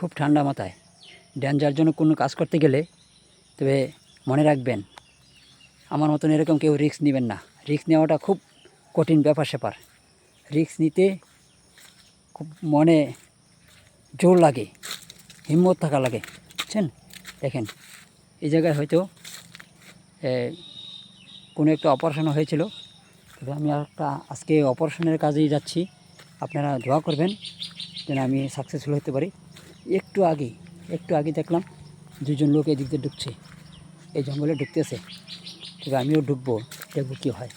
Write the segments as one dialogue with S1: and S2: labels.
S1: খুব ঠান্ডা মাথায় ডেঞ্জার জন্য কোনো কাজ করতে গেলে তবে মনে রাখবেন, আমার মতন এরকম কেউ রিস্ক নেবেন না। রিস্ক নেওয়াটা খুব কঠিন ব্যাপার। রিস্ক নিতে খুব মনে জোর লাগে, হিম্মত থাকা লাগে, বুঝছেন। দেখেন এই জায়গায় হয়তো কোনো একটা অপারেশন হয়েছিল, তবে আমি আজকে অপারেশনের কাজেই যাচ্ছি। আপনারা দোয়া করবেন যেন আমি সাকসেসফুল হতে পারি। একটু আগে দেখলাম দুজন লোক এদিক দিয়ে ঢুকছে, এই জঙ্গলে ঢুকতেছে। তবে আমিও ঢুকবো, দেখবো কী হয়।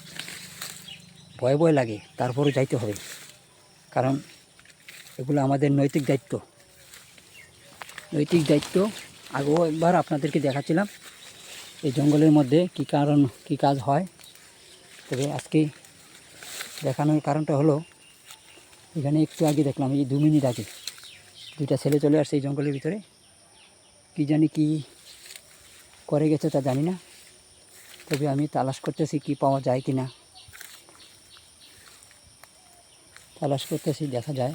S1: ভয় লাগে, তারপরও যাইতে হবে, কারণ এগুলো আমাদের নৈতিক দায়িত্ব। আগেও একবার আপনাদেরকে দেখাচ্ছিলাম এই জঙ্গলের মধ্যে কী কাজ হয়। তবে আজকে দেখানোর কারণটা হলো, এখানে একটু আগে দেখলাম, এই 2 মিনিট আগে দুইটা ছেলে চলে আসছে এই জঙ্গলের ভিতরে। কী জানি কি করে গেছে তা জানি না, তবে আমি তালাশ করতেছি কি পাওয়া যায় কি না। দেখা যায়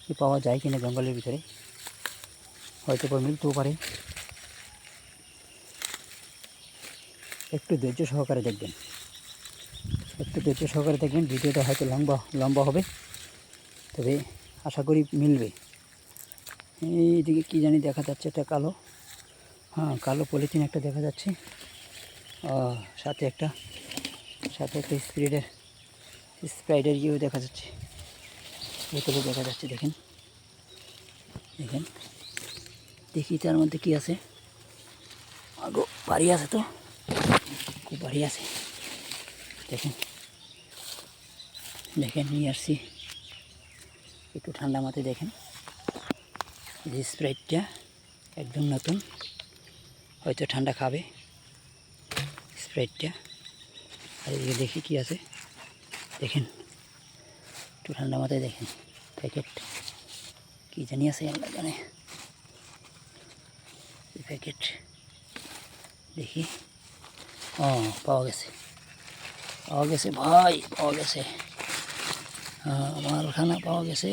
S1: কি পাওয়া যায় কিনা জঙ্গলের ভিতরে, হয়তো মিলতেও পারে। একটু ধৈর্য সহকারে দেখবেন, ভিডিওটা হয়তো লম্বা হবে, তবে আশা করি মিলবে। এইদিকে কী জানি দেখা যাচ্ছে, একটা কালো পলিথিন একটা দেখা যাচ্ছে, সাথে একটা স্প্রাইটের ইয়েও দেখা যাচ্ছে, বোতলও দেখা যাচ্ছে। দেখেন দেখি তার মধ্যে কি আছে। আগো বাড়ি আছে, তো খুব বাড়ি আছে। দেখেন নিয়ে আসছি একটু ঠান্ডা মাথায়। দেখেন যে স্প্রাইটটা একদম নতুন, হয়তো ঠান্ডা খাবে স্প্রাইটটা। আর এদিকে দেখি কি আছে, দেখেন একটু ঠান্ডা মাথায়। দেখেন প্যাকেট কী জানি আছে, আল্লাহ জানে। প্যাকেট দেখি, পাওয়া গেছে ভাই, পাওয়া গেছে। আমার খানা পাওয়া গেছে,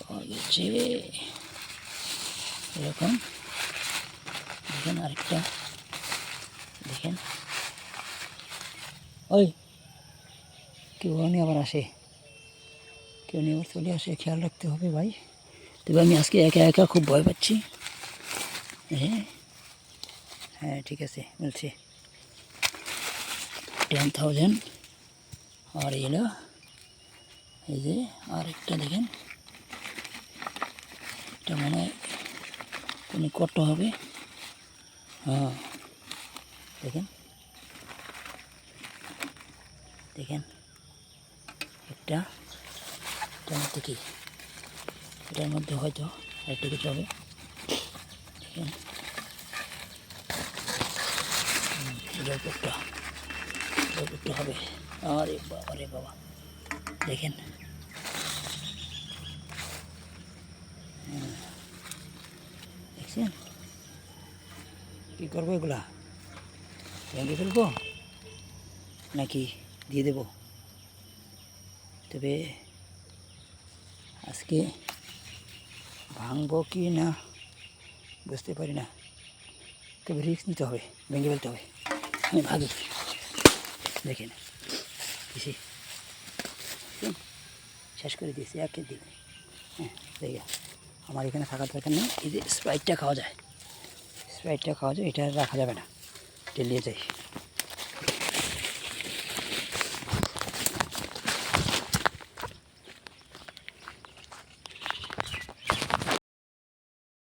S1: পাওয়া গেছে। এরকম দেখেন, আরেকটা দেখেন। ওই কেউ নিয়ে আবার চলে আসে, খেয়াল রাখতে হবে ভাই। তবে আমি আজকে একা খুব ভয় পাচ্ছি। হ্যাঁ ঠিক আছে, বলছি 10,000। আর এলো এই যে আরেকটা দেখেন, এটা মনে হয় কোনো কত হবে। দেখেন এটার মধ্যে কি, এটার মধ্যে হয়তো আরেকটা কিছু হবে। দেখেন রকেটটা হবে। আরে বাবা দেখেন, দেখছেন কী করবো, এগুলা ভেঙে ফেলবো নাকি দিয়ে দেব। তবে আজকে ভাঙবো কি না বুঝতে পারি না, তবে রিস্ক নিতে হবে, ভেঙে ফেলতে হবে। আমি ভাবি দেখেন বেশি শেষ করে দিয়েছি একের দিন। দেখে আমার এখানে থাকার দরকার নেই। এই যে স্প্রাইটটা খাওয়া যায়, এটা রাখা যাবে না, টেলিয়ে যায়।